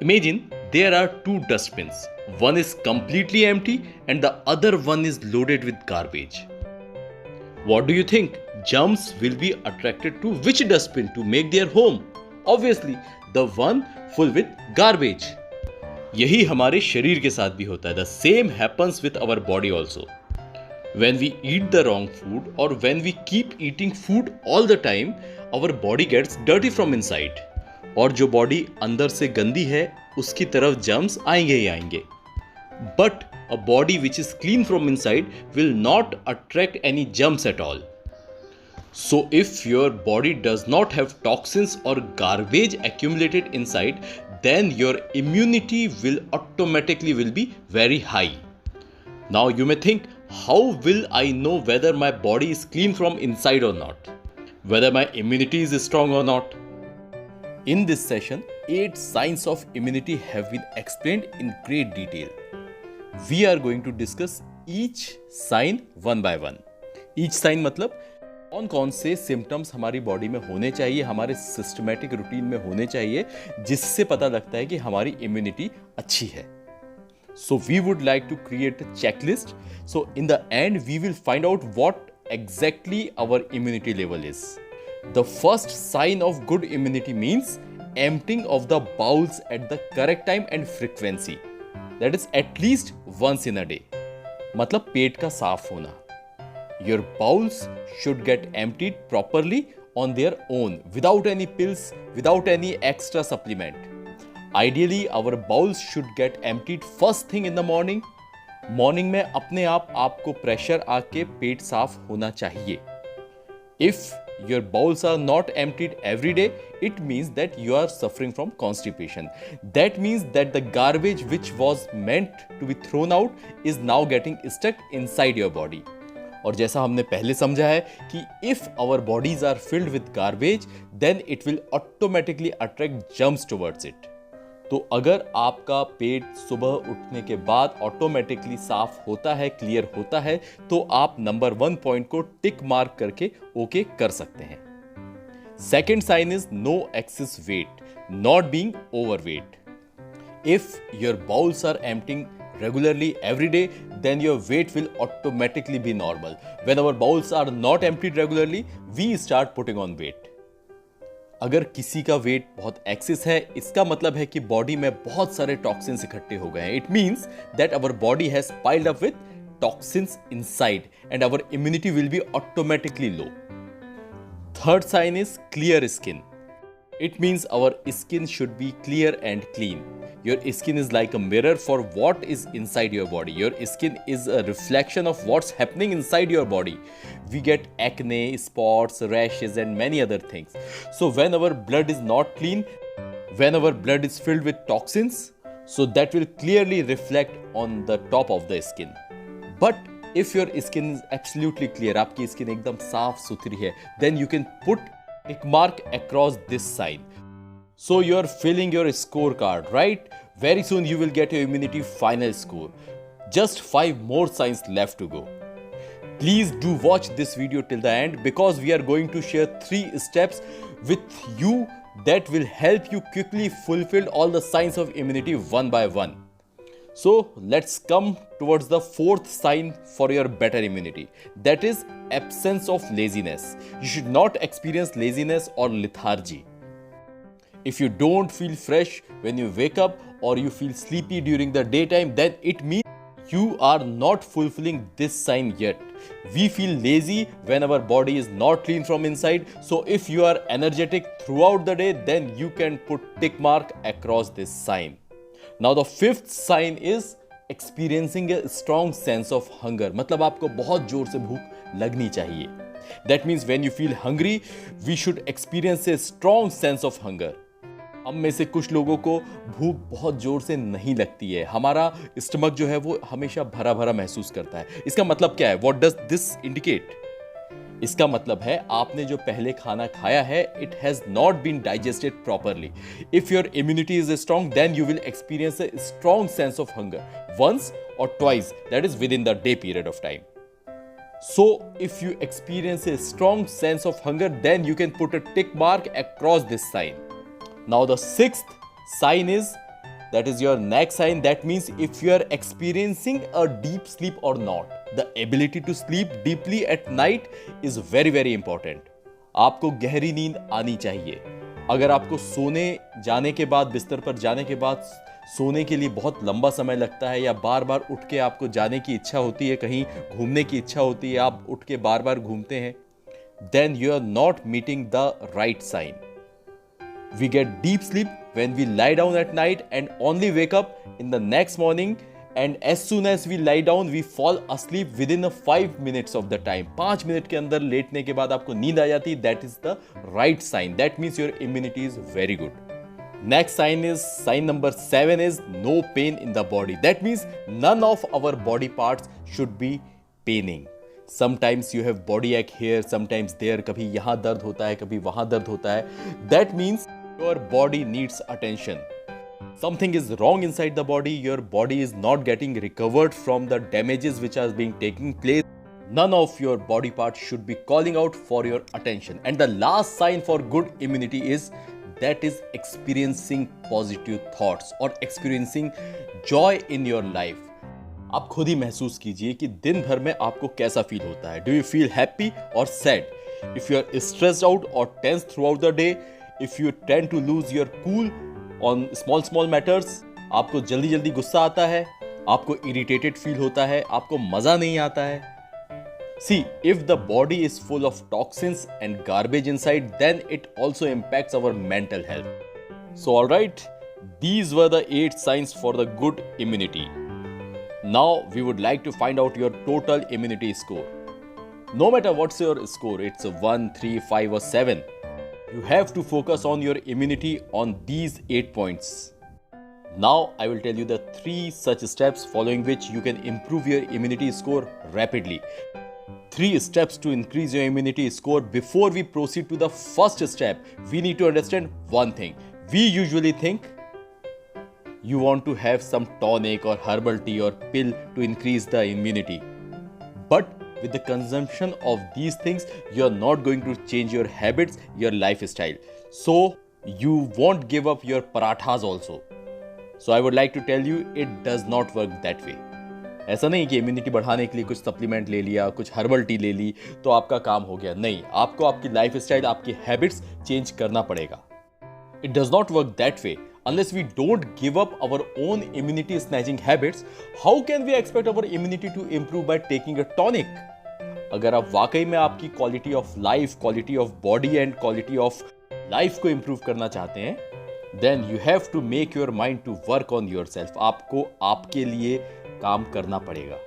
Imagine there are two dustbins. One is completely empty and the other one is loaded with garbage. What do you think? Germs will be attracted to which dustbin to make their home? Obviously, the one full with garbage. यही हमारे शरीर के साथ भी होता है. The same happens with our body also. When we eat the wrong food or when we keep eating food all the time, our body gets dirty from inside. और जो बॉडी अंदर से गंदी है उसकी तरफ जर्म्स आएंगे ही आएंगे. But a body which is clean from inside will not attract any germs at all. So if your body does not have toxins or garbage accumulated inside, then your immunity will automatically be very high. Now you may think, how will I know whether my body is clean from inside or not? Whether my immunity is strong or not? In this session, 8 signs of immunity have been explained in great detail. We are going to discuss each sign one by one. Each sign मतलब कौन कौन से symptoms हमारी body में होने चाहिए, हमारे systematic routine में होने चाहिए, जिससे पता लगता है कि हमारी इम्यूनिटी अच्छी है. So we would like to create a checklist. So in the end, we will find out what exactly our immunity level is. The first sign of good immunity means emptying of the bowels at the correct time and frequency. That is at least once in a day. मतलब पेट का साफ होना. Your bowels should get emptied properly on their own, without any pills, without any extra supplement. Ideally, our bowels should get emptied first thing in the morning. Morning में अपने आप आपको pressure आके पेट साफ होना चाहिए. If your bowels are not emptied every day, it means that you are suffering from constipation. That means that the garbage which was meant to be thrown out is now getting stuck inside your body. और जैसा हमने पहले समझा है कि if our bodies are filled with garbage, then it will automatically attract germs towards it. तो अगर आपका पेट सुबह उठने के बाद ऑटोमेटिकली साफ होता है, क्लियर होता है, तो आप नंबर 1 पॉइंट को टिक मार्क करके ओके कर सकते हैं. Second sign is no excess weight, not being overweight. If your bowels are emptying regularly every day, then your weight will automatically be normal. When our bowels are not emptied regularly, we start putting on weight. अगर किसी का wait बहुत access है, इसका मतलब है कि body में बहुत सारे टॉक्सिन्स इकट्ठे हो गए हैं. It means that our body has piled up with toxins inside and our immunity will be automatically low. Third sign is clear skin. It means our skin should be clear and clean. Your skin is like a mirror for what is inside your body. Your skin is a reflection of what's happening inside your body. We get acne, spots, rashes and many other things. So when our blood is not clean, when our blood is filled with toxins, so that will clearly reflect on the top of the skin. But if your skin is absolutely clear, आपकी skin एकदम साफ सुथरी है, then you can put tick mark across this sign. So you are filling your scorecard, right? Very soon you will get your immunity final score. Just 5 more signs left to go. Please do watch this video till the end because we are going to share 3 steps with you that will help you quickly fulfill all the signs of immunity one by one. So let's come towards the 4th sign for your better immunity. That is absence of laziness. You should not experience laziness or lethargy. If you don't feel fresh when you wake up or you feel sleepy during the daytime, then it means you are not fulfilling this sign yet. We feel lazy when our body is not clean from inside. So if you are energetic throughout the day, then you can put tick mark across this sign. Now the 5th sign is experiencing a strong sense of hunger. मतलब आपको बहुत जोर से भूख लगनी चाहिए. That means when you feel hungry, we should experience a strong sense of hunger. हम में से कुछ लोगों को भूख बहुत जोर से नहीं लगती है. हमारा स्टमक जो है वो हमेशा भरा भरा महसूस करता है. इसका मतलब क्या है? What does this indicate? इसका मतलब है आपने जो पहले खाना खाया है, it has not been digested properly. If your immunity is strong, then you will experience a strong sense of hunger once or twice, that is within the day period of time. So if you experience a strong sense of hunger, then you can put a tick mark across this sign. Now the 6th sign is that is your next sign. That means if you are experiencing a deep sleep or not. The ability to sleep deeply at night is very very important. आपको गहरी नींद आनी चाहिए. अगर आपको सोने जाने के बाद, बिस्तर पर जाने के बाद सोने के लिए बहुत लंबा समय लगता है, या बार बार उठ के आपको जाने की इच्छा होती है, कहीं घूमने की इच्छा होती है, आप उठ के बार बार घूमते हैं, then you are not meeting the right sign. We get deep sleep when we lie down at night and only wake up in the next morning, and as soon as we lie down we fall asleep within 5 minutes of the time. 5 minute के अंदर लेटने के बाद आपको नींद आ जाती है. That is the right sign. That means your immunity is very good. Next sign number 7 is no pain in the body. That means none of our body parts should be paining. Sometimes you have body ache here, sometimes there. कभी यहाँ दर्द होता है, कभी वहाँ दर्द होता है. That means your body needs attention. Something is wrong inside the body. Your body is not getting recovered from the damages which are being taking place. None of your body parts should be calling out for your attention. And the last sign for good immunity is experiencing positive thoughts or experiencing joy in your life. आप खुद ही महसूस कीजिए कि दिन भर में आपको कैसा फील होता है. डू यू फील हैप्पी और sad? If you are stressed out और tense throughout the day, if you tend to lose your cool on small matters, आपको जल्दी जल्दी गुस्सा आता है, आपको इरिटेटेड फील होता है, आपको मजा नहीं आता है. See, if the body is full of toxins and garbage inside, then it also impacts our mental health. So alright, these were the 8 signs for the good immunity. Now we would like to find out your total immunity score. No matter what's your score, it's a 1, 3, 5 or 7. You have to focus on your immunity on these 8 points. Now I will tell you the 3 such steps following which you can improve your immunity score rapidly. 3 steps to increase your immunity score. Before we proceed to the first step, we need to understand one thing. We usually think you want to have some tonic or herbal tea or pill to increase the immunity. But with the consumption of these things, you are not going to change your habits, your lifestyle. So you won't give up your parathas also. So I would like to tell you, it does not work that way. ऐसा नहीं कि immunity बढ़ाने के लिए कुछ supplement ले लिया, कुछ हर्बल टी ले ली तो आपका काम हो गया. नहीं, आपको आपकी लाइफस्टाइल, आपकी हैबिट्स चेंज करना पड़ेगा. It does not work that way. Unless we don't give up our own immunity snatching habits, how can we expect our immunity to improve by taking a tonic? अगर आप वाकई में आपकी quality of life, quality of body and quality of life को improve करना चाहते हैं, then you have to make your mind to work on yourself. आपको आपके लिए काम करना पड़ेगा.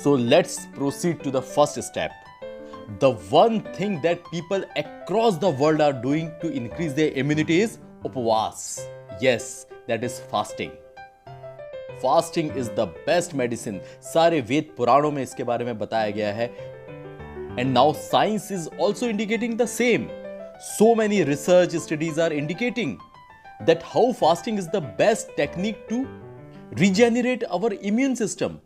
So let's proceed to the first step. The one thing that people across the world are doing to increase their immunity is upvas. Yes, that is fasting. Fasting is the best medicine. सारे वेद पुराणों में इसके बारे में बताया गया है. And now science is also indicating the same. So many research studies are indicating that how fasting is the best technique to regenerate our immune system.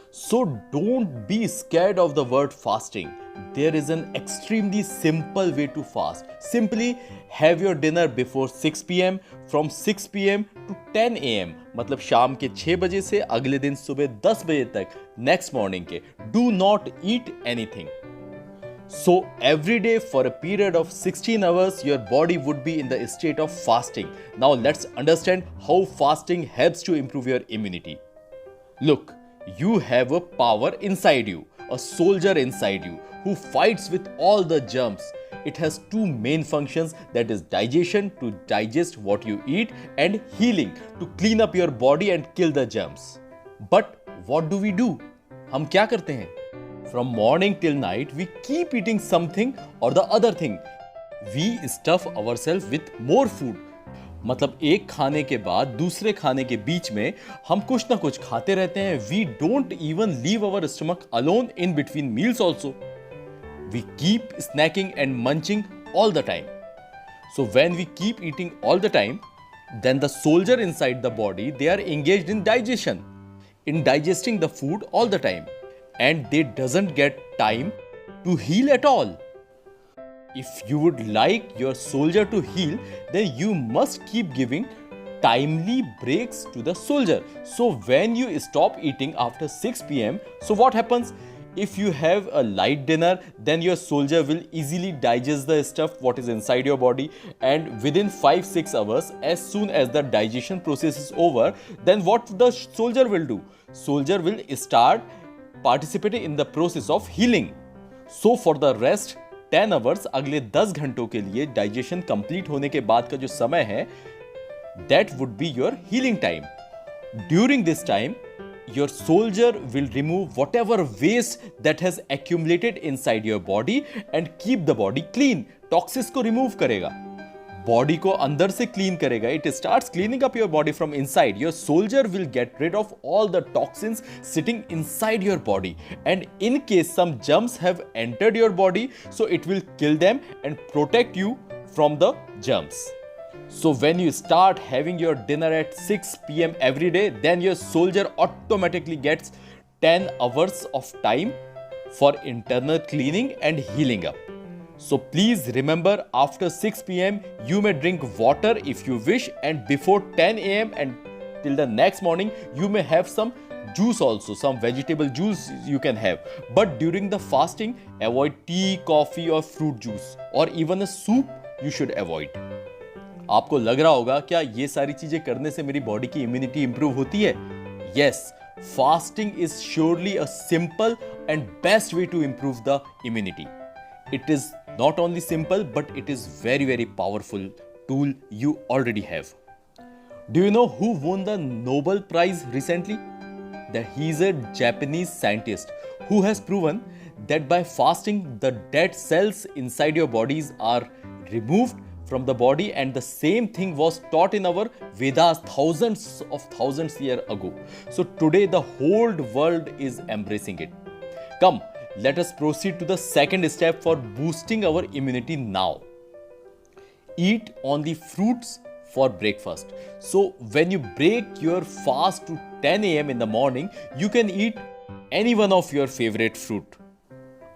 So don't be scared of the word fasting. There is an extremely simple way to fast. Simply have your dinner before 6 p.m. from 6 p.m. to 10 a.m. मतलब शाम के 6 बजे से अगले दिन सुबह 10 बजे तक, next morning के. Do not eat anything. So every day for a period of 16 hours, your body would be in the state of fasting. Now let's understand how fasting helps to improve your immunity. Look, you have a power inside you, a soldier inside you who fights with all the germs. It has 2 main functions, that is digestion, to digest what you eat, and healing, to clean up your body and kill the germs. But what do we do? हम क्या करते हैं? From morning till night, we keep eating something or the other thing. We stuff ourselves with more food. मतलब एक खाने के बाद दूसरे खाने के बीच में हम कुछ ना कुछ खाते रहते हैं. We don't even leave our stomach alone in between meals also. We keep snacking and munching all the time. So when we keep eating all the time, then the soldier inside the body, they are engaged in digestion, in digesting the food all the time. And they doesn't get time to heal at all. If you would like your soldier to heal, then you must keep giving timely breaks to the soldier. So when you stop eating after 6 p.m., so what happens? If you have a light dinner, then your soldier will easily digest the stuff what is inside your body, and within 5-6 hours, as soon as the digestion process is over, then what the soldier will do? Soldier will start participating in the process of healing. So for the rest 10 hours, अगले 10 घंटों के लिए digestion complete होने के बाद का जो समय है, that would be your healing time. During this time, your soldier will remove whatever waste that has accumulated inside your body and keep the body clean. Toxins को remove करेगा, body को अंदर से clean करेगा. It starts cleaning up your body from inside. Your soldier will get rid of all the toxins sitting inside your body. And in case some germs have entered your body, so it will kill them and protect you from the germs. So when you start having your dinner at 6 p.m. every day, then your soldier automatically gets 10 hours of time for internal cleaning and healing up. So please remember, after 6 p.m. you may drink water if you wish, and before 10 a.m. and till the next morning you may have some juice also, some vegetable juice you can have. But during the fasting, avoid tea, coffee or fruit juice, or even a soup you should avoid. आपको लग रहा होगा क्या ये सारी चीजें करने से मेरी बॉडी की इम्यूनिटी इंप्रूव होती है? Yes, fasting is surely a simple and best way to improve the immunity. It is not only simple, but it is very powerful tool you already have. Do you know who won the Nobel Prize recently? That he is a Japanese scientist who has proven that by fasting, the dead cells inside your bodies are removed from the body, and the same thing was taught in our Vedas thousands years ago. So today the whole world is embracing it. Come, let us proceed to the second step for boosting our immunity now. Eat only fruits for breakfast. So when you break your fast to 10 a.m. in the morning, you can eat any one of your favorite fruit.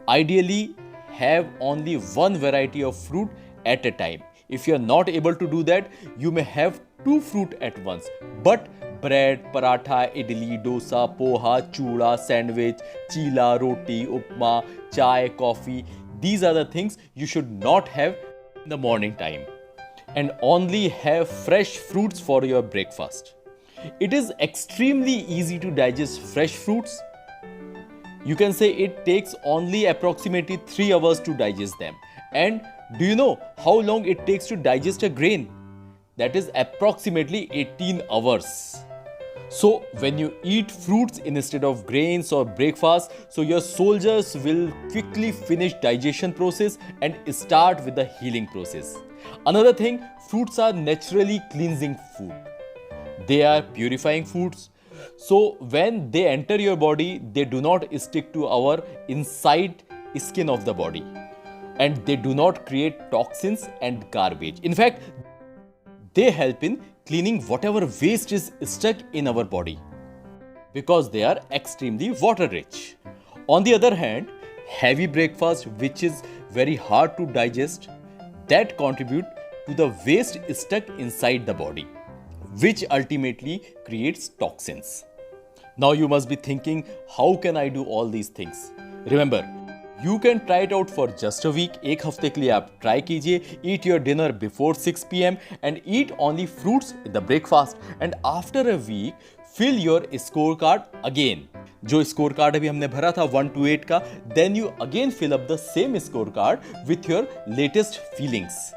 Ideally, have only one variety of fruit at a time. If you are not able to do that, you may have 2 fruit at once. But bread, paratha, idli, dosa, poha, chuda, sandwich, chila, roti, upma, chai, coffee, these are the things you should not have in the morning time. And only have fresh fruits for your breakfast. It is extremely easy to digest fresh fruits. You can say it takes only approximately 3 hours to digest them. And do you know how long it takes to digest a grain? That is approximately 18 hours. So when you eat fruits instead of grains or breakfast, so your soldiers will quickly finish digestion process and start with the healing process. Another thing, fruits are naturally cleansing food. They are purifying foods. So when they enter your body, they do not stick to our inside skin of the body. And they do not create toxins and garbage. In fact, they help in cleaning whatever waste is stuck in our body, because they are extremely water rich. On the other hand, heavy breakfast, which is very hard to digest, that contribute to the waste stuck inside the body, which ultimately creates toxins. Now you must be thinking, how can I do all these things? Remember, you can try it out for just a week. एक हफ्ते के लिए आप try कीजिए. Eat your dinner before 6 p.m. and eat only fruits in the breakfast. And after a week, fill your scorecard again. जो scorecard अभी हमने भरा था 1 to 8 का, then you again fill up the same scorecard with your latest feelings.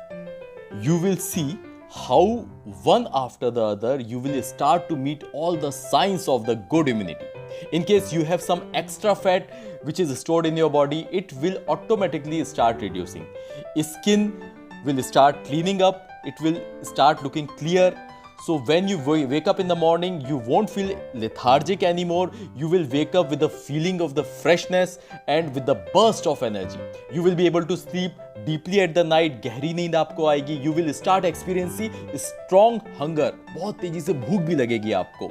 You will see how one after the other you will start to meet all the signs of the good immunity. In case you have some extra fat which is stored in your body, it will automatically start reducing. Skin will start cleaning up, it will start looking clear. So when you wake up in the morning, you won't feel lethargic anymore. You will wake up with the feeling of the freshness and with the burst of energy. You will be able to sleep deeply at the night. गहरी नींद आपको आएगी. You will start experiencing strong hunger. बहुत तेजी से भूख भी लगेगी आपको.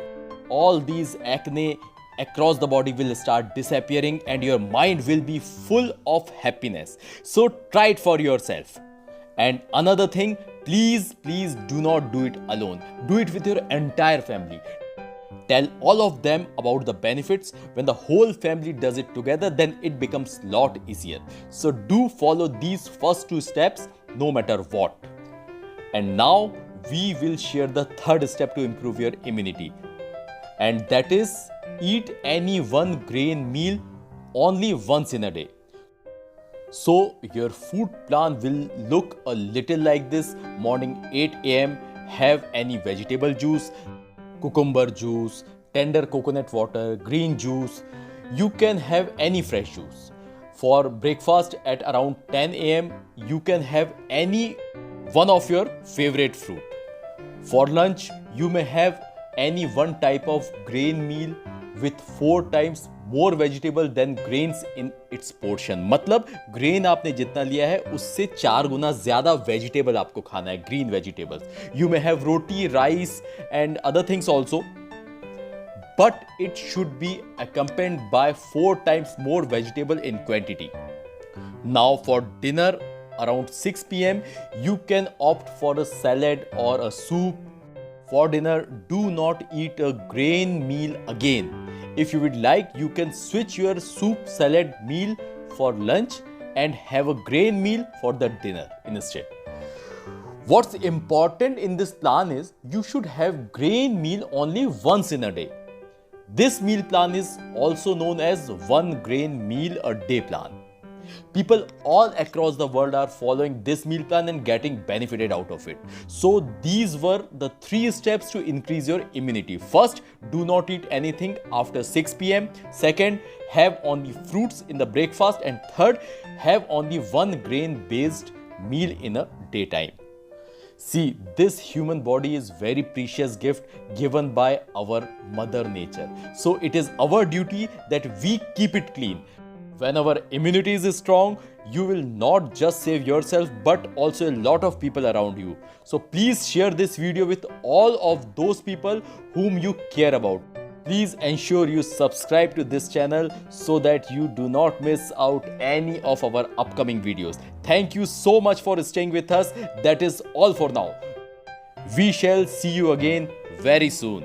All these acne across the body will start disappearing and your mind will be full of happiness. So try it for yourself. And another thing, please do not do it alone. Do it with your entire family. Tell all of them about the benefits. When the whole family does it together, then it becomes a lot easier. So do follow these first two steps no matter what. And now we will share the third step to improve your immunity. And that is, eat any one grain meal only once in a day. So your food plan will look a little like this. Morning 8 a.m. have any vegetable juice, cucumber juice, tender coconut water, green juice. You can have any fresh juice. For breakfast at around 10 a.m. you can have any one of your favorite fruit. For lunch you may have any one type of grain meal with 4 times more vegetable than grains in its portion. मतलब grain आपने जितना लिया है उससे 4 गुना ज्यादा vegetable आपको खाना है, green vegetables. You may have roti, rice and other things also, but it should be accompanied by 4 times more vegetable in quantity. Now for dinner around 6 p.m. you can opt for a salad or a soup. For dinner, do not eat a grain meal again. If you would like, you can switch your soup salad meal for lunch and have a grain meal for the dinner instead. What's important in this plan is you should have grain meal only once in a day. This meal plan is also known as one grain meal a day plan. People all across the world are following this meal plan and getting benefited out of it. So these were the 3 steps to increase your immunity. First, do not eat anything after 6 p.m. Second, have only fruits in the breakfast. And third, have only one grain based meal in a daytime. See, this human body is very precious gift given by our Mother Nature. So it is our duty that we keep it clean. When our immunity is strong, you will not just save yourself but also a lot of people around you. So please share this video with all of those people whom you care about. Please ensure you subscribe to this channel so that you do not miss out any of our upcoming videos. Thank you so much for staying with us. That is all for now. We shall see you again very soon.